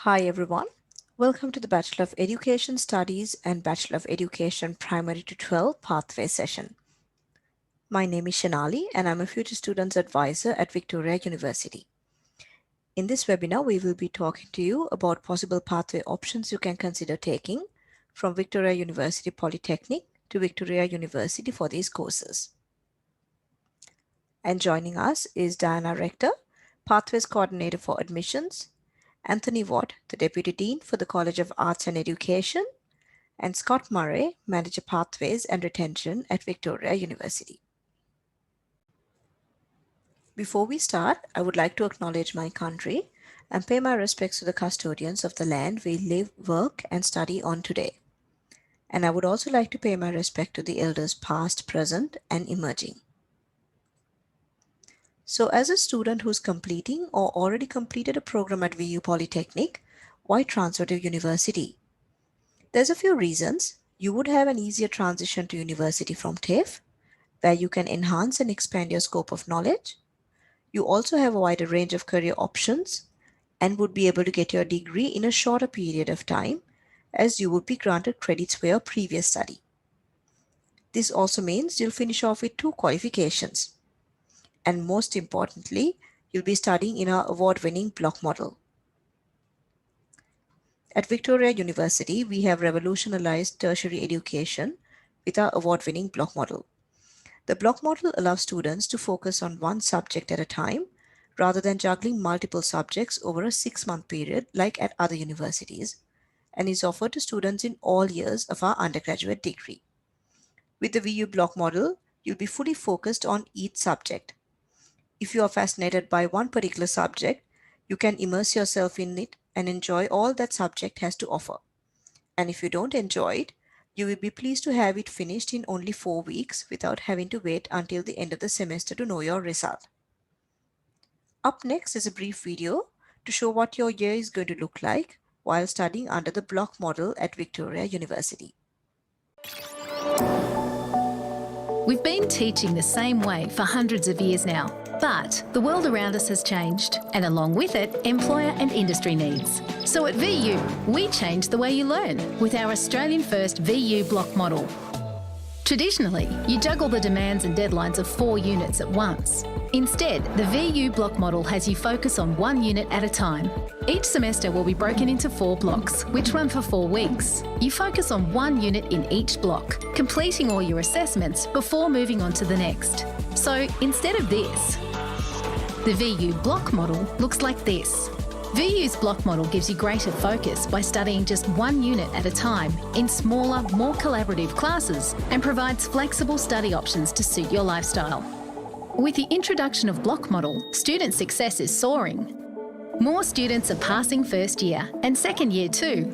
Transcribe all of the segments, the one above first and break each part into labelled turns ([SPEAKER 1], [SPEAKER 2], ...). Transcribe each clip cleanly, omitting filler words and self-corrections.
[SPEAKER 1] Hi everyone. Welcome to the Bachelor of Education Studies and Bachelor of Education Primary to 12 Pathway session. My name is Shanali and I'm a Future Students Advisor at Victoria University. In this webinar, we will be talking to you about possible pathway options you can consider taking from Victoria University Polytechnic to Victoria University for these courses. And joining us is Diana Rector, Pathways Coordinator for Admissions, Anthony Watt, the Deputy Dean for the College of Arts and Education, and Scott Murray, Manager Pathways and Retention at Victoria University. Before we start, I would like to acknowledge my country and pay my respects to the custodians of the land we live, work, and study on today. And I would also like to pay my respect to the elders past, present, and emerging. So as a student who's completing or already completed a program at VU Polytechnic, why transfer to university? There's a few reasons. You would have an easier transition to university from TAFE, where you can enhance and expand your scope of knowledge. You also have a wider range of career options and would be able to get your degree in a shorter period of time, as you would be granted credits for your previous study. This also means you'll finish off with 2 qualifications. And most importantly, you'll be studying in our award-winning block model. At Victoria University, we have revolutionized tertiary education with our award-winning block model. The block model allows students to focus on one subject at a time rather than juggling multiple subjects over a 6-month period like at other universities, and is offered to students in all years of our undergraduate degree. With the VU block model, you'll be fully focused on each subject. If you are fascinated by one particular subject, you can immerse yourself in it and enjoy all that subject has to offer. And if you don't enjoy it, you will be pleased to have it finished in only 4 weeks without having to wait until the end of the semester to know your result. Up next is a brief video to show what your year is going to look like while studying under the block model at Victoria University.
[SPEAKER 2] We've been teaching the same way for hundreds of years now, but the world around us has changed, and along with it, employer and industry needs. So at VU, we changed the way you learn with our Australian-first VU block model. Traditionally, you juggle the demands and deadlines of 4 units at once. Instead, the VU block model has you focus on 1 unit at a time. Each semester will be broken into 4 blocks, which run for 4 weeks. You focus on 1 unit in each block, completing all your assessments before moving on to the next. So instead of this, the VU block model looks like this. VU's block model gives you greater focus by studying just 1 unit at a time in smaller, more collaborative classes, and provides flexible study options to suit your lifestyle. With the introduction of block model, student success is soaring. More students are passing first year and second year too.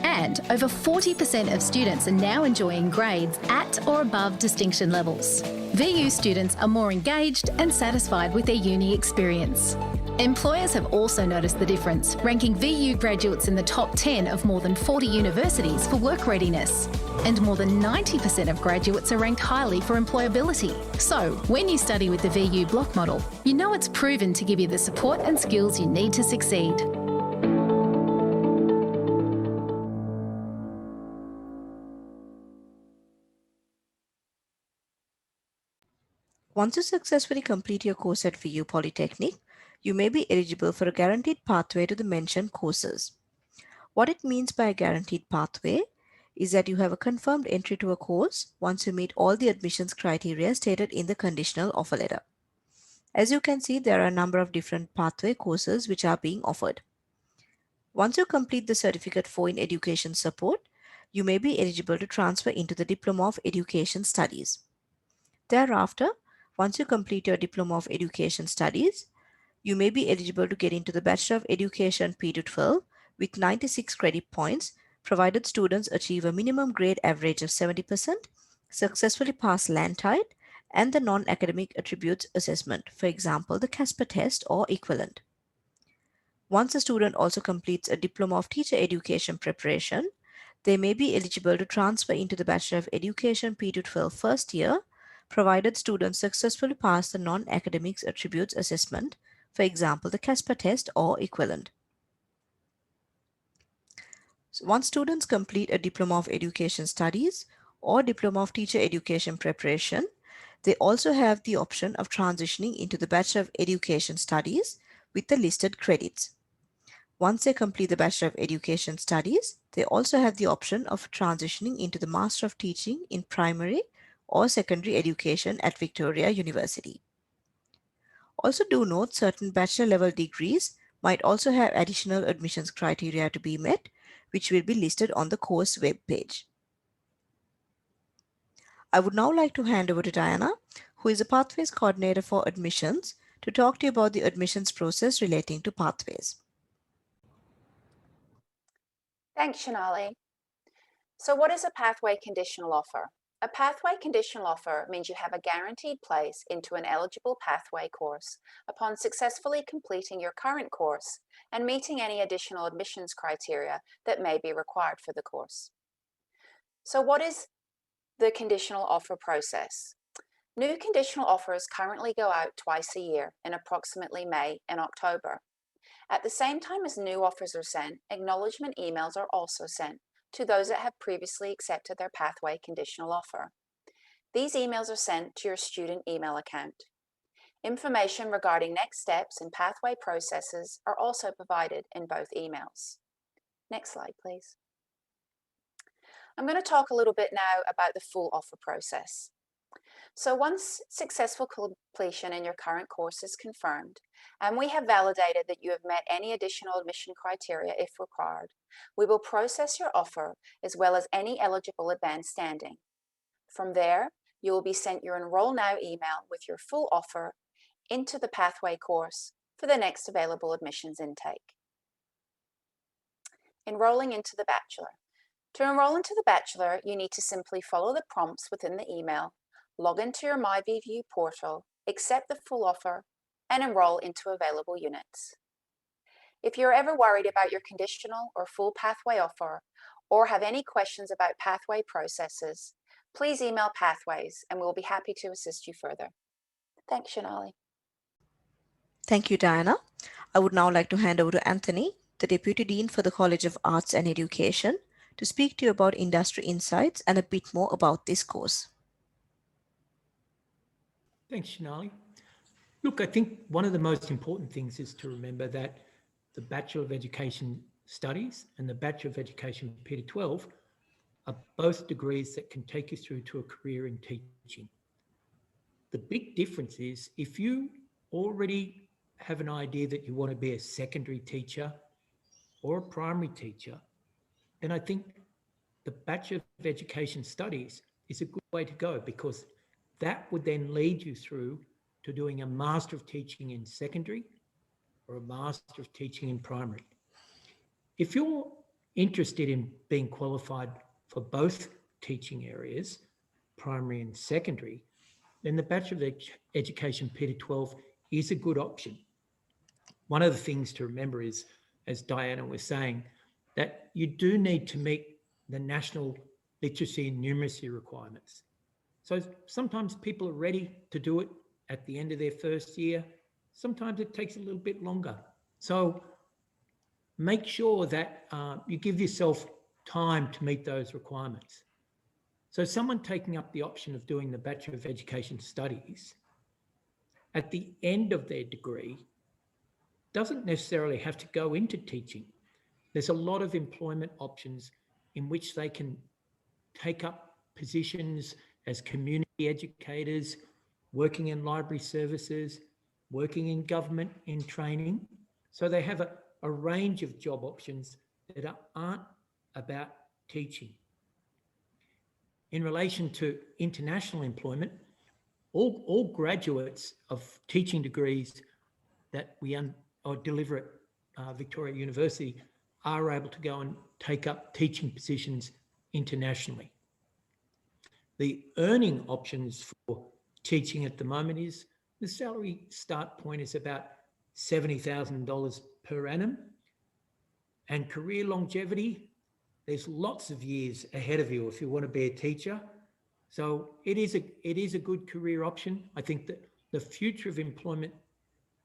[SPEAKER 2] And over 40% of students are now enjoying grades at or above distinction levels. VU students are more engaged and satisfied with their uni experience. Employers have also noticed the difference, ranking VU graduates in the top 10 of more than 40 universities for work readiness. And more than 90% of graduates are ranked highly for employability. So, when you study with the VU block model, you know it's proven to give you the support and skills you need to succeed.
[SPEAKER 1] Once you successfully complete your course at VU Polytechnic, you may be eligible for a guaranteed pathway to the mentioned courses. What it means by a guaranteed pathway is that you have a confirmed entry to a course once you meet all the admissions criteria stated in the conditional offer letter. As you can see, there are a number of different pathway courses which are being offered. Once you complete the Certificate 4 in Education Support, you may be eligible to transfer into the Diploma of Education Studies. Thereafter, once you complete your Diploma of Education Studies, you may be eligible to get into the Bachelor of Education P-12 with 96 credit points, provided students achieve a minimum grade average of 70%, successfully pass LANTITE, and the non-academic attributes assessment, for example, the CASPER test or equivalent. Once a student also completes a Diploma of Teacher Education Preparation, they may be eligible to transfer into the Bachelor of Education P-12 first year, provided students successfully pass the non-academics attributes assessment, for example, the CASPER test or equivalent. So once students complete a Diploma of Education Studies or Diploma of Teacher Education Preparation, they also have the option of transitioning into the Bachelor of Education Studies with the listed credits. Once they complete the Bachelor of Education Studies, they also have the option of transitioning into the Master of Teaching in Primary or Secondary Education at Victoria University. Also, do note certain bachelor level degrees might also have additional admissions criteria to be met, which will be listed on the course web page. I would now like to hand over to Diana, who is a Pathways Coordinator for Admissions, to talk to you about the admissions process relating to pathways.
[SPEAKER 3] Thanks, Shanali. So what is a pathway conditional offer? A pathway conditional offer means you have a guaranteed place into an eligible pathway course upon successfully completing your current course and meeting any additional admissions criteria that may be required for the course. So what is the conditional offer process? New conditional offers currently go out twice a year in approximately May and October. At the same time as new offers are sent, acknowledgement emails are also sent to those that have previously accepted their pathway conditional offer. These emails are sent to your student email account. Information regarding next steps and pathway processes are also provided in both emails. Next slide, please. I'm going to talk a little bit now about the full offer process. So once successful completion in your current course is confirmed, and we have validated that you have met any additional admission criteria if required, we will process your offer as well as any eligible advanced standing. From there, you will be sent your Enroll Now email with your full offer into the pathway course for the next available admissions intake. Enrolling into the Bachelor. To enroll into the Bachelor, you need to simply follow the prompts within the email, log into your MyVVU portal, accept the full offer, and enroll into available units. If you're ever worried about your conditional or full pathway offer, or have any questions about pathway processes, please email Pathways and we'll be happy to assist you further. Thanks, Shanali.
[SPEAKER 1] Thank you, Diana. I would now like to hand over to Anthony, the Deputy Dean for the College of Arts and Education, to speak to you about industry insights and a bit more about this course.
[SPEAKER 4] Thanks, Shanali. Look, I think one of the most important things is to remember that the Bachelor of Education Studies and the Bachelor of Education P-12 are both degrees that can take you through to a career in teaching. The big difference is if you already have an idea that you want to be a secondary teacher or a primary teacher, then I think the Bachelor of Education Studies is a good way to go, because that would then lead you through to doing a Master of Teaching in secondary or a Master of Teaching in primary. If you're interested in being qualified for both teaching areas, primary and secondary, then the Bachelor of Education P-12 is a good option. One of the things to remember is, as Diana was saying, that you do need to meet the national literacy and numeracy requirements. So sometimes people are ready to do it at the end of their first year. Sometimes it takes a little bit longer. So make sure that you give yourself time to meet those requirements. So someone taking up the option of doing the Bachelor of Education Studies at the end of their degree doesn't necessarily have to go into teaching. There's a lot of employment options in which they can take up positions as community educators, working in library services, working in government in training. So they have a range of job options that aren't about teaching. In relation to international employment, all graduates of teaching degrees that we deliver at Victoria University are able to go and take up teaching positions internationally. The earning options for teaching at the moment is the salary start point is about $70,000 per annum, and career longevity, there's lots of years ahead of you if you want to be a teacher. So it is a good career option. I think that the future of employment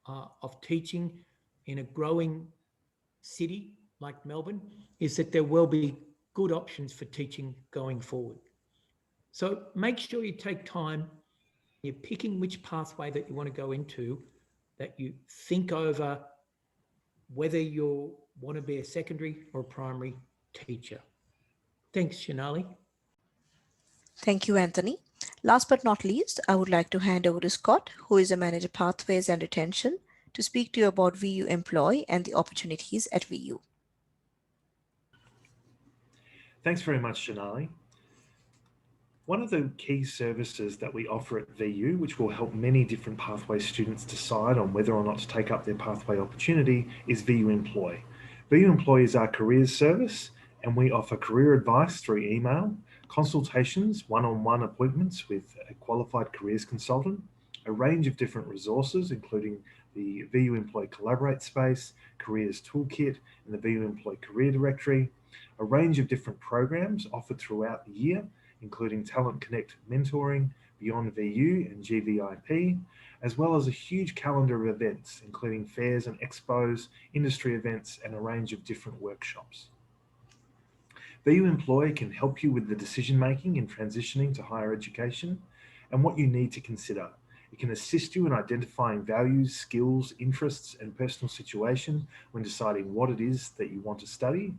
[SPEAKER 4] of teaching in a growing city like Melbourne, is that there will be good options for teaching going forward. So make sure you take time, you're picking which pathway that you want to go into, that you think over whether you want to be a secondary or a primary teacher. Thanks, Shanali.
[SPEAKER 1] Thank you, Anthony. Last but not least, I would like to hand over to Scott, who is a manager pathways and retention, to speak to you about VU Employ and the opportunities at VU.
[SPEAKER 5] Thanks very much, Shanali. One of the key services that we offer at VU, which will help many different pathway students decide on whether or not to take up their pathway opportunity, is VU Employ. VU Employ is our careers service, and we offer career advice through email, consultations, one-on-one appointments with a qualified careers consultant, a range of different resources, including the VU Employ Collaborate Space, Careers Toolkit, and the VU Employ Career Directory, a range of different programs offered throughout the year, including Talent Connect mentoring, Beyond VU and GVIP, as well as a huge calendar of events, including fairs and expos, industry events, and a range of different workshops. VU Employ can help you with the decision-making in transitioning to higher education and what you need to consider. It can assist you in identifying values, skills, interests, and personal situation when deciding what it is that you want to study,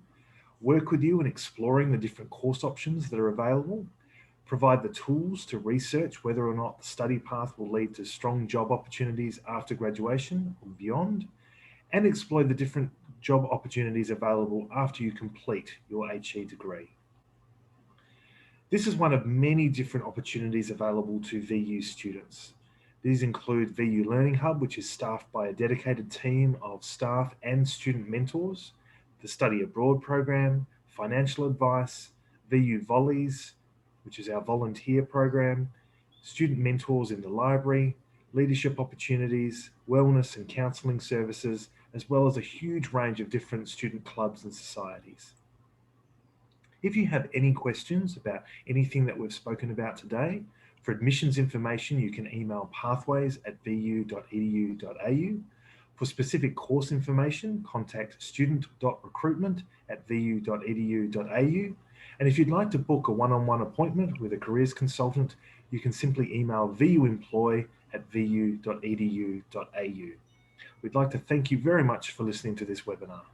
[SPEAKER 5] work with you in exploring the different course options that are available, provide the tools to research whether or not the study path will lead to strong job opportunities after graduation or beyond, and explore the different job opportunities available after you complete your HE degree. This is one of many different opportunities available to VU students. These include VU Learning Hub, which is staffed by a dedicated team of staff and student mentors, the Study Abroad program, financial advice, VU Volleys, which is our volunteer program, student mentors in the library, leadership opportunities, wellness and counselling services, as well as a huge range of different student clubs and societies. If you have any questions about anything that we've spoken about today, for admissions information, you can email pathways@vu.edu.au. For specific course information, contact student.recruitment@vu.edu.au. And if you'd like to book a one-on-one appointment with a careers consultant, you can simply email vuemploy@vu.edu.au. We'd like to thank you very much for listening to this webinar.